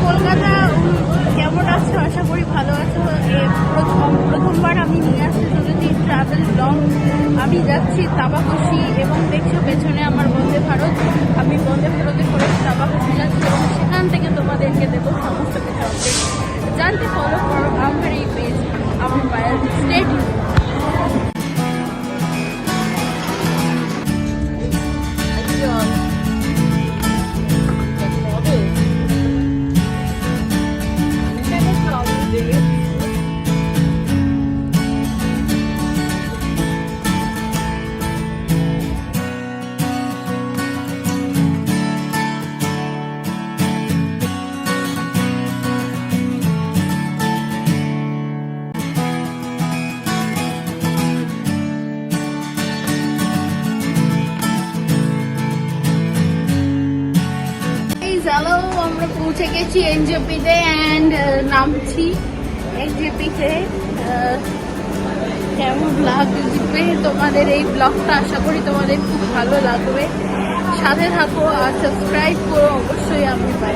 কলকাতা কেমন আছো? আশা করি ভালো আছো। প্রথমবার আমি নিয়ে আসছি যদি ট্রাভেল ব্লগ। আমি যাচ্ছি তাবাকুশি এবং দেখছো পেছনে আমার বন্দে ভারত। আমি বন্দে ভারতে করে তাবাকুশি যাচ্ছি এবং সেখান থেকে তোমাদেরকে দেবো সমস্ত কিছু আপডেট। জানতে ফলো করো আমার এই পেজ, আমার মোবাইল স্টেট। হ্যালো, আমরা পৌঁছে গেছি এনজেপিতে অ্যান্ড নামছি এনজেপিতে। কেমন লাগবে তোমাদের এই ব্লগটা? আশা করি তোমাদের খুব ভালো লাগবে। সাথে থাকো আর সাবস্ক্রাইব করো অবশ্যই আমি পাই।